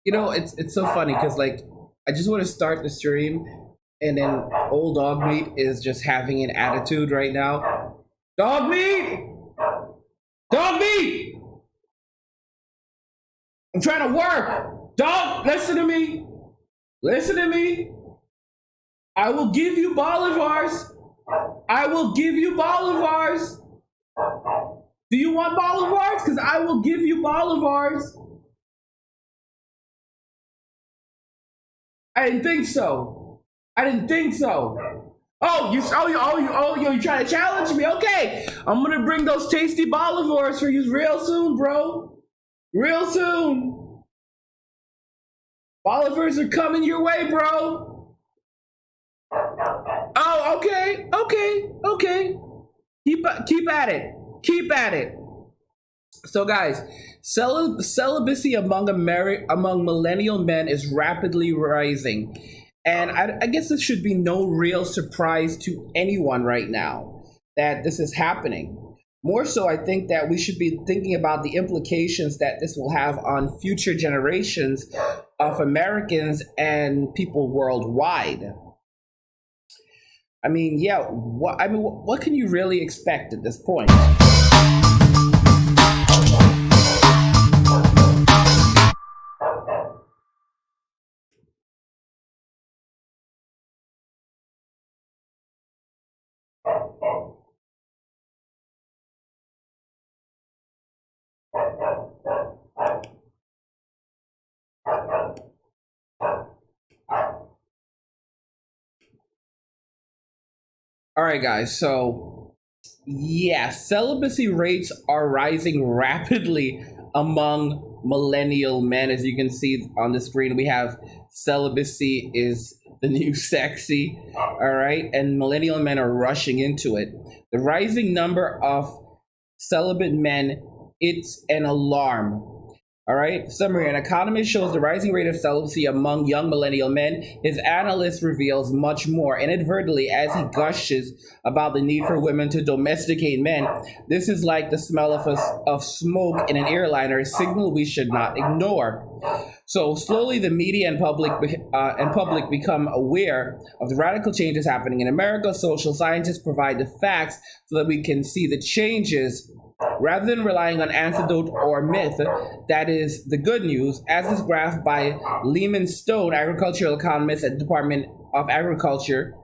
You know, it's so funny because like I just want to start the stream, and then old dog meat is just having an attitude right now. Dog meat, dog meat. I'm trying to work. Dog, listen to me. Listen to me. I will give you bolivars. I will give you bolivars. Do you want bolivars? Because I will give you bolivars. I didn't think so. I didn't think so. You're trying to challenge me? Okay, I'm gonna bring those tasty bolivars for you real soon, bro. Real soon. Bolivars are coming your way, bro. Oh, okay. Keep at it. Keep at it. So, guys, celibacy among millennial men is rapidly rising, and I guess this should be no real surprise to anyone right now that this is happening. More so, I think that we should be thinking about the implications that this will have on future generations of Americans and people worldwide. I mean, yeah, what can you really expect at this point? All right, guys. So, yeah, celibacy rates are rising rapidly among millennial men. As you can see on the screen, we have celibacy is the new sexy. All right. And millennial men are rushing into it. The rising number of celibate men, it's an alarm. All right. Summary: an economist shows the rising rate of celibacy among young millennial men. His analyst reveals much more inadvertently as he gushes about the need for women to domesticate men. This is like the smell of smoke in an airliner, a signal we should not ignore. So slowly, the media and public become aware of the radical changes happening in America. Social scientists provide the facts so that we can see the changes rather than relying on anecdote or myth. That is the good news, as is graphed by Lehman Stone, agricultural economist at the Department of Agriculture,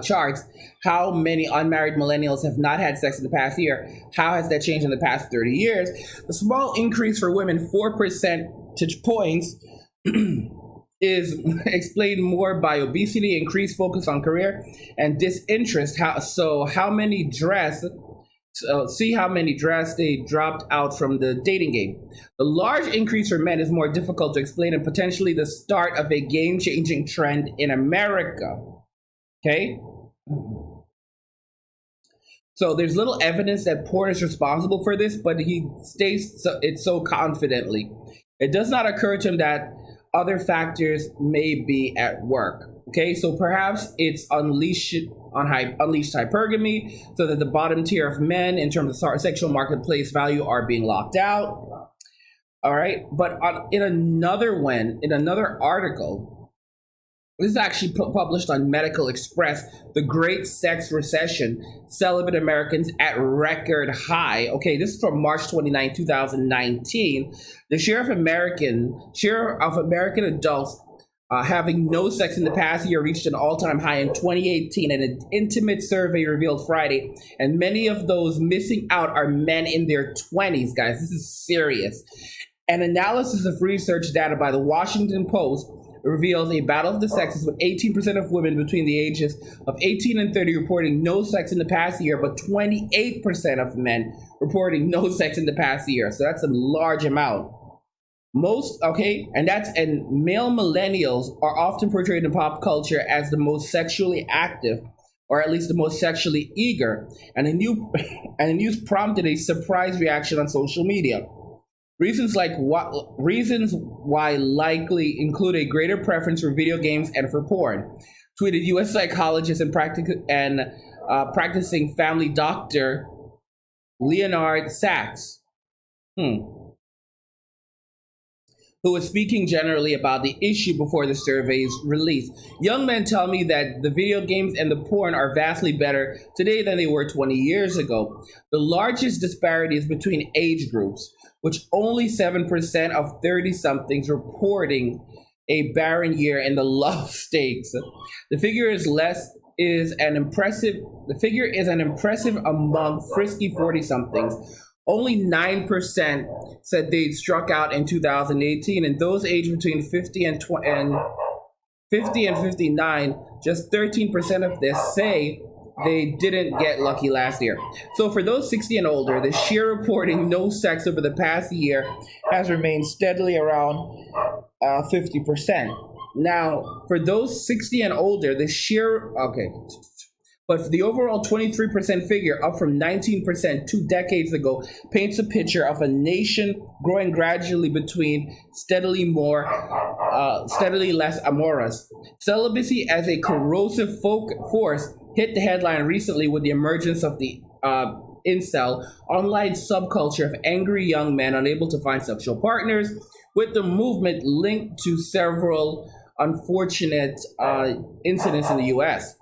charts how many unmarried millennials have not had sex in the past year. How has that changed in the past 30 years? The small increase for women, 4 percentage points, is explained more by obesity, increased focus on career, and disinterest. How many dress? See how many drafts they dropped out from the dating game. The large increase for men is more difficult to explain and potentially the start of a game-changing trend in America. Okay? So there's little evidence that porn is responsible for this, but he states it so confidently. It does not occur to him that other factors may be at work. Okay, so perhaps it's unleashed hypergamy, so that the bottom tier of men in terms of sexual marketplace value are being locked out. All right, but in another article, this is actually published on Medical Express, the Great Sex Recession, celibate Americans at record high. Okay, this is from March 29, 2019. The share of American adults having no sex in the past year reached an all-time high in 2018, and an intimate survey revealed Friday. And many of those missing out are men in their 20s, guys. This is serious. An analysis of research data by the Washington Post reveals a battle of the sexes, with 18% of women between the ages of 18 and 30 reporting no sex in the past year, but 28% of men reporting no sex in the past year. So that's a large amount. And male millennials are often portrayed in pop culture as the most sexually active, or at least the most sexually eager. And the news prompted a surprise reaction on social media. Reasons why likely include a greater preference for video games and for porn, tweeted U.S. psychologist and practicing family doctor Leonard Sachs. who was speaking generally about the issue before the survey's release. Young men tell me that the video games and the porn are vastly better today than they were 20 years ago. The largest disparity is between age groups, which only 7% of 30-somethings reporting a barren year in the love stakes. The figure is an impressive among frisky 40-somethings. Only 9% said they'd struck out in 2018, and those aged between 50 and 59, just 13% of this say they didn't get lucky last year. So for those 60 and older, the sheer reporting no sex over the past year has remained steadily around 50%. Now, for those 60 and older, but the overall 23% figure, up from 19% 2 decades ago, paints a picture of a nation growing gradually between steadily less amorous. Celibacy as a corrosive force hit the headline recently with the emergence of the incel online subculture of angry young men unable to find sexual partners, with the movement linked to several unfortunate incidents in the US.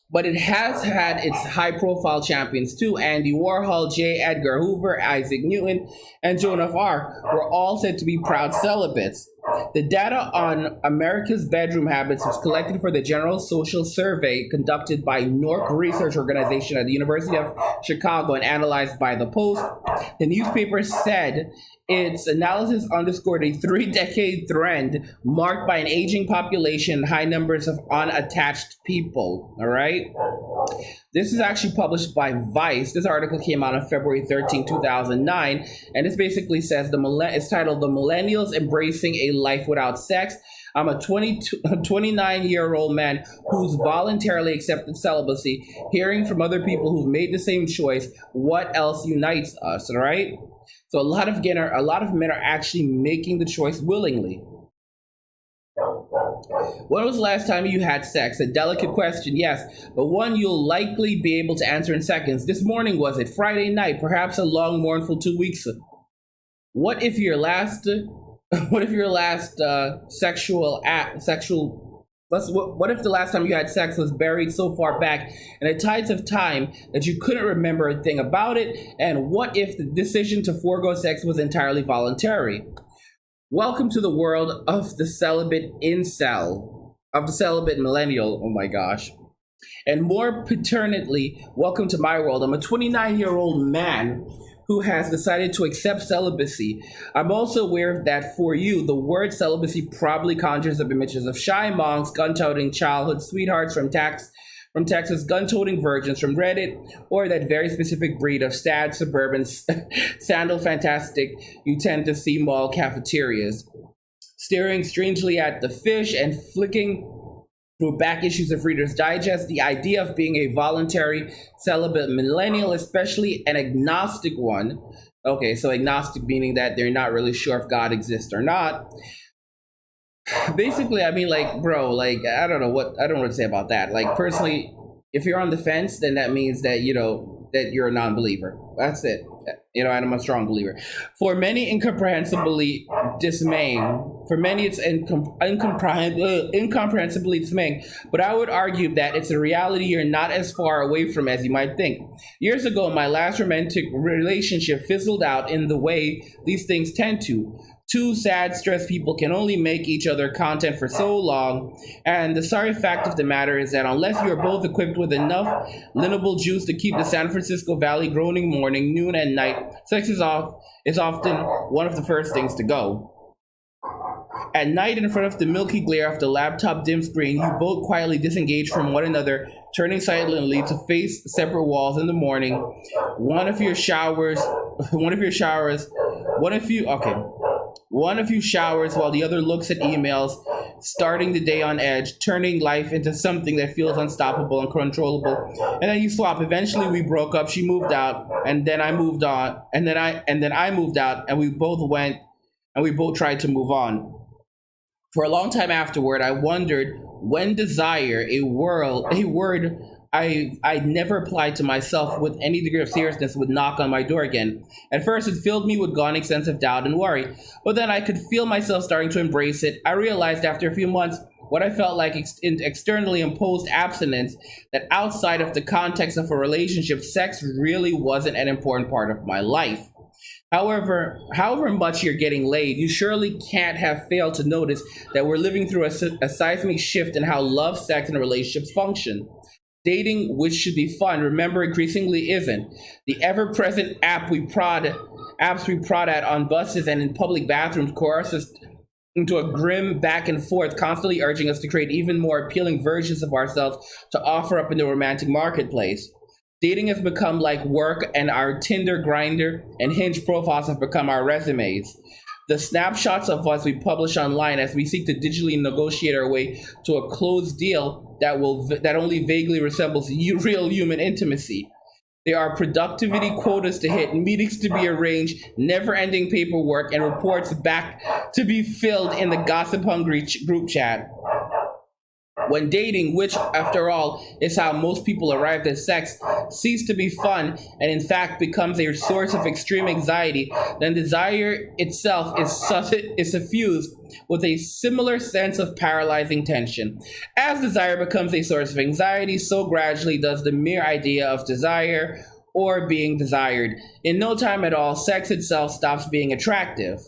But it has had its high-profile champions too. Andy Warhol, J. Edgar Hoover, Isaac Newton, and Joan of Arc were all said to be proud celibates. The data on America's bedroom habits was collected for the General Social Survey conducted by NORC Research Organization at the University of Chicago and analyzed by The Post. The newspaper said its analysis underscored a 3-decade trend marked by an aging population and high numbers of unattached people. All right. This is actually published by Vice. This article came out on February 13, 2009, and this basically says it's titled "The Millennials Embracing a Life Without Sex." I'm a 29-year-old man who's voluntarily accepted celibacy, hearing from other people who've made the same choice. What else unites us, right? So a lot of men are actually making the choice willingly. When was the last time you had sex? A delicate question, yes, but one you'll likely be able to answer in seconds. This morning, was it? Friday night? Perhaps a long, mournful 2 weeks? What if your last what if the last time you had sex was buried so far back in the tides of time that you couldn't remember a thing about it? And what if the decision to forego sex was entirely voluntary? Welcome to the world of the celibate incel, of the celibate millennial. Oh my gosh. And more paternally, welcome to my world. I'm a 29-year-old man who has decided to accept celibacy. I'm also aware that for you, the word celibacy probably conjures up images of shy monks, gun-toting childhood sweethearts from Texas, gun-toting virgins from Reddit, or that very specific breed of sad suburban sandal fantastic you tend to see mall cafeterias. Staring strangely at the fish and flicking through back issues of Reader's Digest, the idea of being a voluntary celibate millennial, especially an agnostic one. Okay, so agnostic meaning that they're not really sure if God exists or not. Basically, I mean, like, bro, like, I don't know what to say about that. Like, personally, if you're on the fence, then that means that, that you're a non-believer. That's it. And I'm a strong believer. For many, incomprehensibly dismaying. For many, it's incomprehensibly dismaying. But I would argue that it's a reality you're not as far away from as you might think. Years ago, my last romantic relationship fizzled out in the way these things tend to. Two sad, stressed people can only make each other content for so long, and the sorry fact of the matter is that unless you are both equipped with enough linnable juice to keep the San Francisco Valley groaning morning, noon, and night, sex is often one of the first things to go. At night, in front of the milky glare of the laptop dim screen, you both quietly disengage from one another, turning silently to face separate walls. In the morning, one of you showers while the other looks at emails, starting the day on edge, turning life into something that feels unstoppable and uncontrollable. And then you swap. Eventually we broke up, she moved out, and then I moved on, and then I moved out, and we both tried to move on. For a long time afterward, I wondered when desire, a word I never applied to myself with any degree of seriousness would knock on my door again. At first, it filled me with growing sense of doubt and worry, but then I could feel myself starting to embrace it. I realized after a few months what I felt like externally imposed abstinence, that outside of the context of a relationship, sex really wasn't an important part of my life. However much you're getting laid, you surely can't have failed to notice that we're living through a seismic shift in how love, sex, and relationships function. Dating, which should be fun, remember increasingly isn't. The ever-present apps we prod at on buses and in public bathrooms coerce us into a grim back and forth, constantly urging us to create even more appealing versions of ourselves to offer up in the romantic marketplace. Dating has become like work, and our Tinder, Grinder, and Hinge profiles have become our resumes. The snapshots of us we publish online as we seek to digitally negotiate our way to a closed deal that only vaguely resembles real human intimacy. There are productivity quotas to hit, meetings to be arranged, never-ending paperwork, and reports back to be filled in the gossip-hungry group chat. When dating, which after all is how most people arrive at sex, ceases to be fun and in fact becomes a source of extreme anxiety, then desire itself is suffused with a similar sense of paralyzing tension. As desire becomes a source of anxiety, so gradually does the mere idea of desire or being desired. In no time at all, sex itself stops being attractive.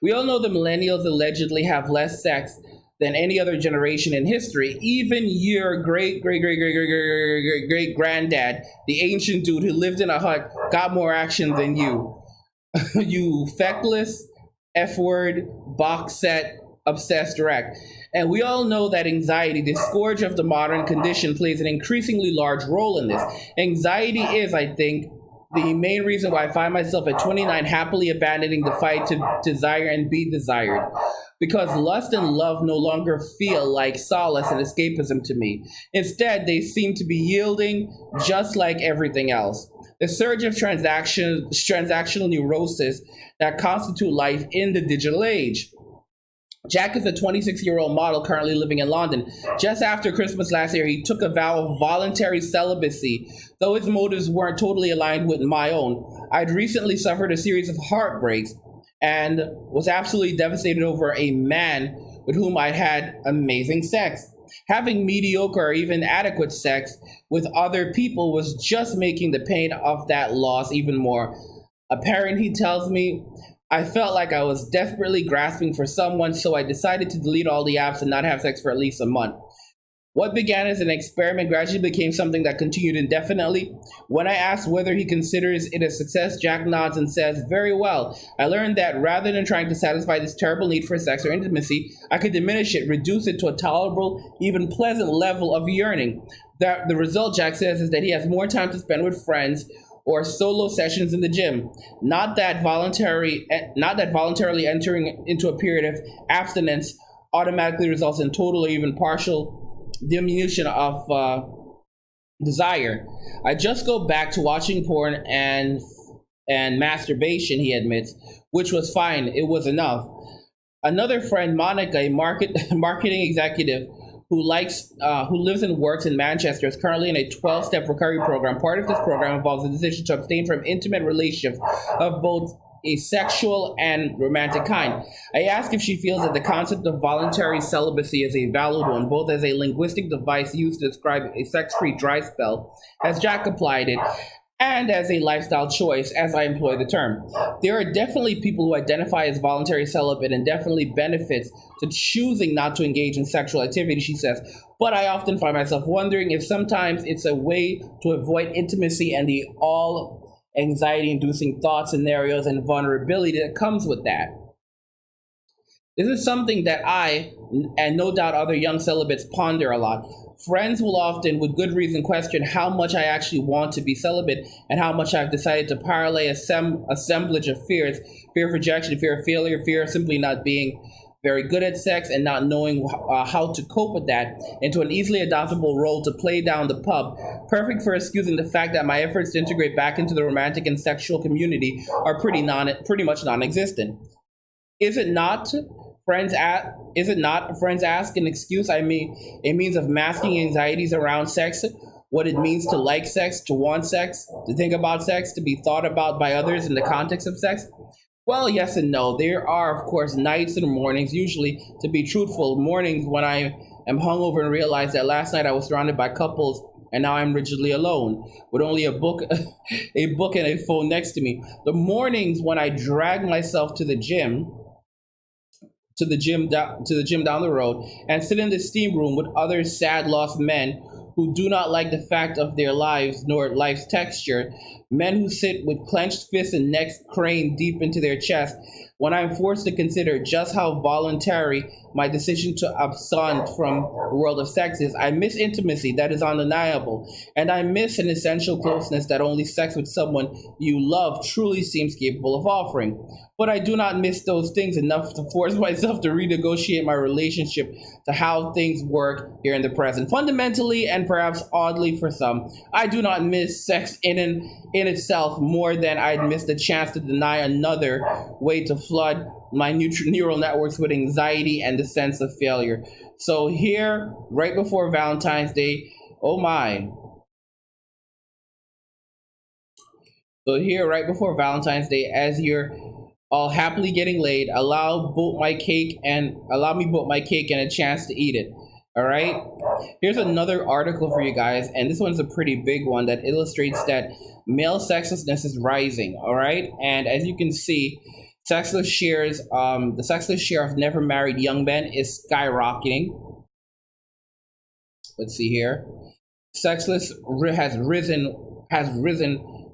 We all know the millennials allegedly have less sex than any other generation in history. Even your great granddad, the ancient dude who lived in a hut, got more action than you. You feckless, F word, box set, obsessed wreck. And we all know that anxiety, the scourge of the modern condition, plays an increasingly large role in this. Anxiety is, I think, the main reason why I find myself at 29 happily abandoning the fight to desire and be desired. Because lust and love no longer feel like solace and escapism to me. Instead, they seem to be yielding just like everything else. The surge of transactional neurosis that constitute life in the digital age. Jack is a 26-year-old model currently living in London. Just after Christmas last year, he took a vow of voluntary celibacy, though his motives weren't totally aligned with my own. I'd recently suffered a series of heartbreaks and was absolutely devastated over a man with whom I had amazing sex. Having mediocre or even adequate sex with other people was just making the pain of that loss even more apparent, he tells me. I felt like I was desperately grasping for someone, so I decided to delete all the apps and not have sex for at least a month. What began as an experiment gradually became something that continued indefinitely. When I asked whether he considers it a success, Jack nods and says, "Very well. I learned that rather than trying to satisfy this terrible need for sex or intimacy, I could diminish it, reduce it to a tolerable, even pleasant level of yearning. The result," Jack says, is that he has more time to spend with friends or solo sessions in the gym. Not that voluntarily entering into a period of abstinence automatically results in total or even partial diminution of desire. I just go back to watching porn and masturbation, he admits, which was fine. It was enough. Another friend, Monica, a marketing executive who lives and works in Manchester, is currently in a 12-step recovery program. Part of this program involves the decision to abstain from intimate relationships of both a sexual and romantic kind. I ask if she feels that the concept of voluntary celibacy is a valid one, both as a linguistic device used to describe a sex-free dry spell, as Jack applied it, and as a lifestyle choice, as I employ the term. There are definitely people who identify as voluntary celibate and definitely benefits to choosing not to engage in sexual activity, she says, but I often find myself wondering if sometimes it's a way to avoid intimacy and the all anxiety-inducing thought scenarios and vulnerability that comes with that. This is something that I, and no doubt other young celibates, ponder a lot. Friends will often, with good reason, question how much I actually want to be celibate and how much I've decided to parlay assemblage of fears: fear of rejection, fear of failure, fear of simply not being very good at sex and not knowing how to cope with that, into an easily adoptable role to play down the pub, perfect for excusing the fact that my efforts to integrate back into the romantic and sexual community are pretty much non-existent. Is it not? Is it not? Friends ask an excuse. I mean, a means of masking anxieties around sex, what it means to like sex, to want sex, to think about sex, to be thought about by others in the context of sex. Well, yes and no. There are, of course, nights and mornings, usually, to be truthful, mornings when I am hungover and realize that last night I was surrounded by couples and now I'm rigidly alone with only a book, a book and a phone next to me. The mornings when I drag myself to the gym, to the gym down the road, and sit in the steam room with other sad lost men who do not like the fact of their lives nor life's texture, men who sit with clenched fists and necks craned deep into their chest, when I'm forced to consider just how voluntary my decision to abscond from the world of sex is. I miss intimacy that is undeniable, and I miss an essential closeness that only sex with someone you love truly seems capable of offering. But I do not miss those things enough to force myself to renegotiate my relationship to how things work here in the present. Fundamentally, and perhaps oddly for some, I do not miss sex in itself more than I'd miss the chance to deny another way to flood my neural networks with anxiety and the sense of failure. So here, right before Valentine's Day, oh my. So here, right before Valentine's Day, as you're all happily getting laid, allow me both my cake and a chance to eat it. All right. Here's another article for you guys, and this one's a pretty big one that illustrates that male sexlessness is rising. All right, and as you can see, the sexless share of never married young men is skyrocketing. Let's see here. Sexless has risen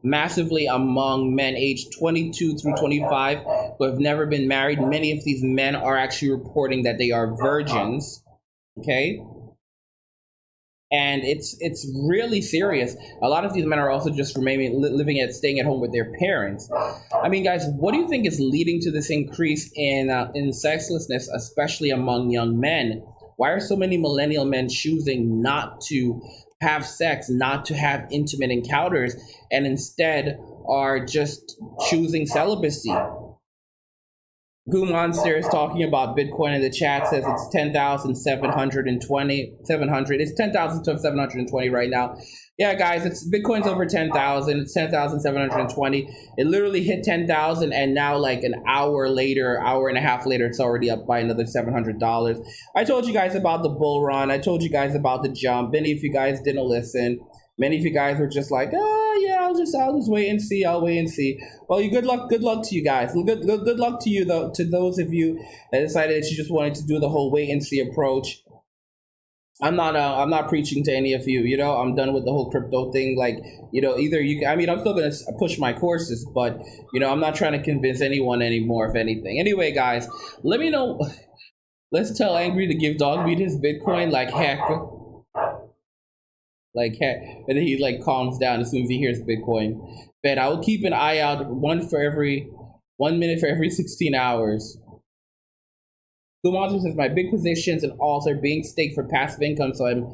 massively among men aged 22 through 25 who have never been married. Many of these men are actually reporting that they are virgins. Okay. And it's really serious. A lot of these men are also just staying at home with their parents. I mean, guys, what do you think is leading to this increase in sexlessness, especially among young men? Why are so many millennial men choosing not to have sex, not to have intimate encounters, and instead are just choosing celibacy? Goo Monster is talking about Bitcoin in the chat, says it's 10,720. It's 10,720 right now. Yeah, guys, Bitcoin's over 10,000. It's 10,720. It literally hit 10,000, and now like an hour and a half later, it's already up by another $700. I told you guys about the bull run. I told you guys about the jump. Many of you guys didn't listen. Many of you guys were just like, oh yeah, I'll just wait and see. I'll wait and see. Well, good luck to you guys. Good luck to you though. To those of you that decided that you just wanted to do the whole wait and see approach. I'm not preaching to any of you. You know, I'm done with the whole crypto thing. Like, you know, either you. I mean, I'm still gonna push my courses, but you know, I'm not trying to convince anyone anymore. If anything, anyway, guys, let me know. Let's tell Angry to give Dogmeat his Bitcoin. Like heck. And then he like calms down as soon as he hears Bitcoin. But I will keep an eye out 1 minute for every 16 hours. Blue Monster says my big positions and alts are being staked for passive income, so I'm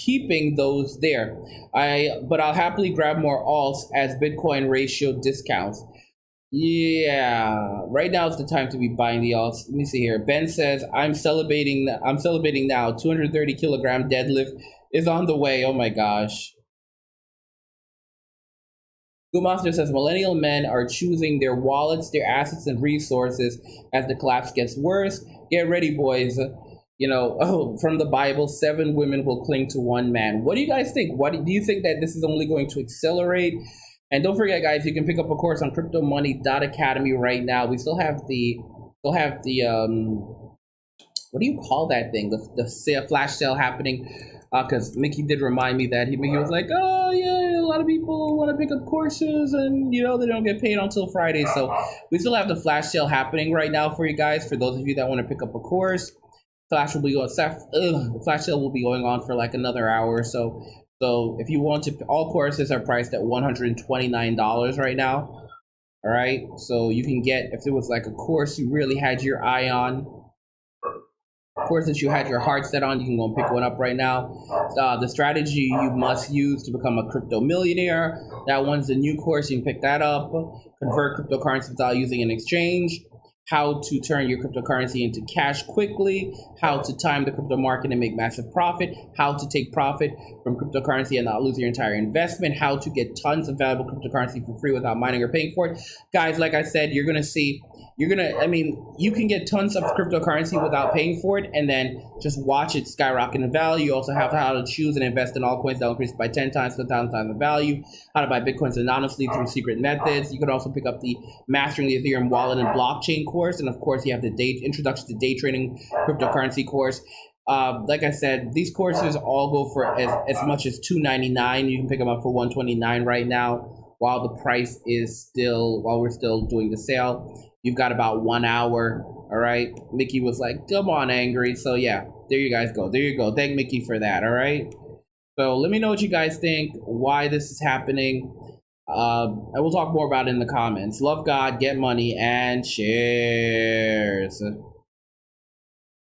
keeping those there. But I'll happily grab more alts as Bitcoin ratio discounts. Yeah, right now is the time to be buying the alts. Let me see here. Ben says I'm celebrating now. 230 kilogram deadlift is on the way. Oh my gosh. Blue Monster says millennial men are choosing their wallets, their assets, and resources as the collapse gets worse. Get ready, boys. You know, from the Bible, 7 women will cling to 1 man. What do you guys think? What do you think that this is only going to accelerate? And don't forget, guys, you can pick up a course on cryptomoney.academy right now. We still have the what do you call that thing? The flash sale happening. Because Mickey did remind me that Mickey was like, oh yeah, a lot of people want to pick up courses and you know they don't get paid until Friday. So we still have the flash sale happening right now for you guys. For those of you that want to pick up a course, the flash sale will be going on for like another hour or so. So if you want to, all courses are priced at $129 right now. All right, so you can get, if it was like a course you really had your eye on, course that you had your heart set on, you can go and pick one up right now. The strategy you must use to become a crypto millionaire, that one's the new course. You can pick that up. Convert cryptocurrency without using an exchange. how to turn your cryptocurrency into cash quickly, how to time the crypto market and make massive profit, how to take profit from cryptocurrency and not lose your entire investment, how to get tons of valuable cryptocurrency for free without mining or paying for it. Guys, like I said, you can get tons of cryptocurrency without paying for it and then just watch it skyrocket in value. You also have how to choose and invest in altcoins that will increase by 10 times, 10,000 times the value, how to buy Bitcoins anonymously through secret methods. You could also pick up the Mastering the Ethereum Wallet and Blockchain course. And of course, you have the Introduction to Day Trading Cryptocurrency course. Like I said, these courses all go for as much as $299. You can pick them up for $129 right now while we're still doing the sale. You've got about 1 hour. All right. Mickey was like, come on, Angry. So yeah, there you guys go. There you go. Thank Mickey for that. All right. So let me know what you guys think, why this is happening. And we'll talk more about it in the comments. Love God, get money, and cheers.